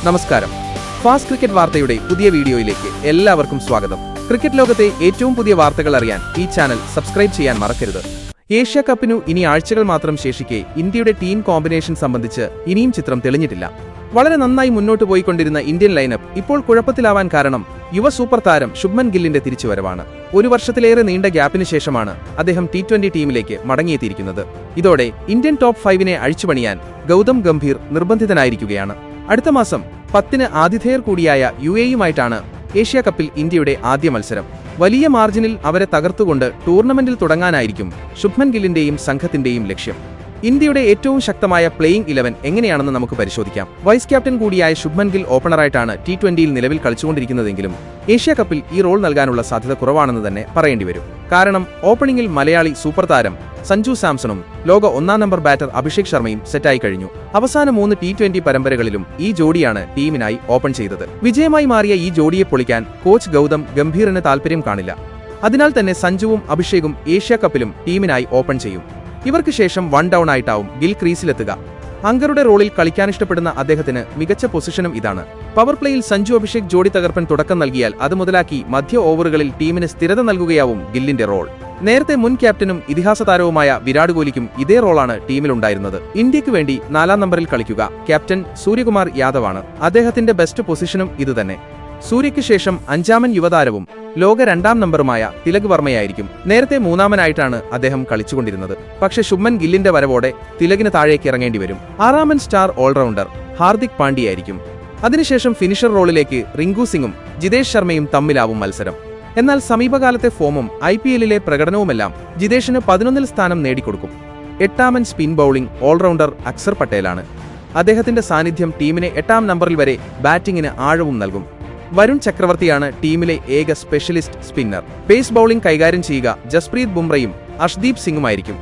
നമസ്കാരം. Fast cricket വാർത്തയുടെ പുതിയ വീഡിയോയിലേക്ക് എല്ലാവർക്കും സ്വാഗതം. ക്രിക്കറ്റ് ലോകത്തെ ഏറ്റവും പുതിയ വാർത്തകൾ അറിയാൻ ഈ ചാനൽ സബ്സ്ക്രൈബ് ചെയ്യാൻ മറക്കരുത്. ഏഷ്യ കപ്പിനു ഇനി ആഴ്ചകൾ മാത്രം ശേഷിക്കെ ഇന്ത്യയുടെ ടീം കോമ്പിനേഷൻ സംബന്ധിച്ച് ഇനിയും ചിത്രം തെളിഞ്ഞിട്ടില്ല. വളരെ നന്നായി മുന്നോട്ട് പോയിക്കൊണ്ടിരുന്ന ഇന്ത്യൻ ലൈനപ്പ് ഇപ്പോൾ കുഴപ്പത്തിലാവാൻ കാരണം യുവ സൂപ്പർ താരം ശുഭ്മൻ ഗില്ലിന്റെ തിരിച്ചുവരവാണ്. ഒരു വർഷത്തിലേറെ നീണ്ട ഗ്യാപ്പിന് ശേഷമാണ് അദ്ദേഹം T20 ടീമിലേക്ക് മടങ്ങിയെത്തിയിരിക്കുന്നത്. ഇതോടെ ഇന്ത്യൻ ടോപ്പ് 5-നെ അഴിച്ചുപണിയാൻ ഗൗതം ഗംഭീർ നിർബന്ധിതനായിരിക്കുകയാണ്. അടുത്ത മാസം 10-ന് ആതിഥേയർ കൂടിയായ UAE-യുമായിട്ടാണ് ഏഷ്യ കപ്പിൽ ഇന്ത്യയുടെ ആദ്യ മത്സരം. വലിയ മാർജിനിൽ അവരെ തകർത്തുകൊണ്ട് ടൂർണമെന്റിൽ തുടങ്ങാനായിരിക്കും ശുഭ്മൻ ഗില്ലിന്റെയും സംഘത്തിന്റെയും ലക്ഷ്യം. ഇന്ത്യയുടെ ഏറ്റവും ശക്തമായ പ്ലേയിംഗ് 11 എങ്ങനെയാണെന്ന് നമുക്ക് പരിശോധിക്കാം. വൈസ് ക്യാപ്റ്റൻ കൂടിയായ ശുഭ്മൻ ഗിൽ ഓപ്പണറായിട്ടാണ് T20-യിൽ നിലവിൽ കളിച്ചുകൊണ്ടിരിക്കുന്നതെങ്കിലും ഏഷ്യ കപ്പിൽ ഈ റോൾ നൽകാനുള്ള സാധ്യത കുറവാണെന്ന് തന്നെ പറയേണ്ടിവരും. കാരണം ഓപ്പണിംഗിൽ മലയാളി സൂപ്പർ താരം സഞ്ജു സാംസണും ലോക 1-ാം നമ്പർ ബാറ്റർ അഭിഷേക് ശർമ്മയും സെറ്റായി കഴിഞ്ഞു. അവസാന 3 T20 പരമ്പരകളിലും ഈ ജോഡിയാണ് ടീമിനായി ഓപ്പൺ ചെയ്തത്. വിജയമായി മാറിയ ഈ ജോഡിയെ പൊളിക്കാൻ കോച്ച് ഗൗതം ഗംഭീറിന് താൽപര്യം കാണില്ല. അതിനാൽ തന്നെ സഞ്ജുവും അഭിഷേകും ഏഷ്യ കപ്പിലും ടീമിനായി ഓപ്പൺ ചെയ്യും. ഇവർക്ക് ശേഷം 1 ഡൗൺ ആയിട്ടാവും ഗിൽ ക്രീസിലെത്തുക. അങ്കറുടെ റോളിൽ കളിക്കാനിഷ്ടപ്പെടുന്ന അദ്ദേഹത്തിന് മികച്ച പൊസിഷനും ഇതാണ്. പവർ പ്ലേയിൽ സഞ്ജു അഭിഷേക് ജോഡി തകർപ്പൻ തുടക്കം നൽകിയാൽ അത് മുതലാക്കി മധ്യ ഓവറുകളിൽ ടീമിന് സ്ഥിരത നൽകുകയാവും ഗില്ലിന്റെ റോൾ. നേരത്തെ മുൻ ക്യാപ്റ്റനും ഇതിഹാസ താരവുമായ വിരാട് കോഹ്ലിക്കും ഇതേ റോളാണ് ടീമിലുണ്ടായിരുന്നത്. ഇന്ത്യക്ക് വേണ്ടി 4-ാം നമ്പറിൽ കളിക്കുക ക്യാപ്റ്റൻ സൂര്യകുമാർ യാദവാണ്. അദ്ദേഹത്തിന്റെ ബെസ്റ്റ് പൊസിഷനും ഇതുതന്നെ. സൂര്യയ്ക്ക് ശേഷം 5-ാമൻ യുവതാരവും ലോക 2-ാം നമ്പറുമായ തിലക് വർമ്മയായിരിക്കും. നേരത്തെ 3-ാമനായിട്ടാണ് അദ്ദേഹം കളിച്ചുകൊണ്ടിരുന്നത്. പക്ഷെ ശുഭ്മൻ ഗില്ലിന്റെ വരവോടെ തിലകിന് താഴേക്ക് ഇറങ്ങേണ്ടി വരും. 6-ാമൻ സ്റ്റാർ ഓൾറൗണ്ടർ ഹാർദിക് പാണ്ഡ്യയായിരിക്കും. അതിനുശേഷം ഫിനിഷർ റോളിലേക്ക് റിങ്കു സിംഗും ജിതേഷ് ശർമ്മയും തമ്മിലാവും മത്സരം. എന്നാൽ സമീപകാലത്തെ ഫോമും IPL-ലെ പ്രകടനവുമെല്ലാം ജിതേഷിന് 11-ൽ സ്ഥാനം നേടിക്കൊടുക്കും. 8-ാമൻ സ്പിൻ ബൌളിംഗ് ഓൾറൗണ്ടർ അക്സർ പട്ടേലാണ്. അദ്ദേഹത്തിന്റെ സാന്നിധ്യം ടീമിനെ 8-ാം നമ്പറിൽ വരെ ബാറ്റിംഗിന് ആഴവും നൽകും. വരുൺ ചക്രവർത്തിയാണ് ടീമിലെ ഏക സ്പെഷ്യലിസ്റ്റ് സ്പിന്നർ. പേസ് ബൌളിംഗ് കൈകാര്യം ചെയ്യുക ജസ്പ്രീത് ബുംറയും അർഷ്ദീപ് സിംഗുമായിരിക്കും.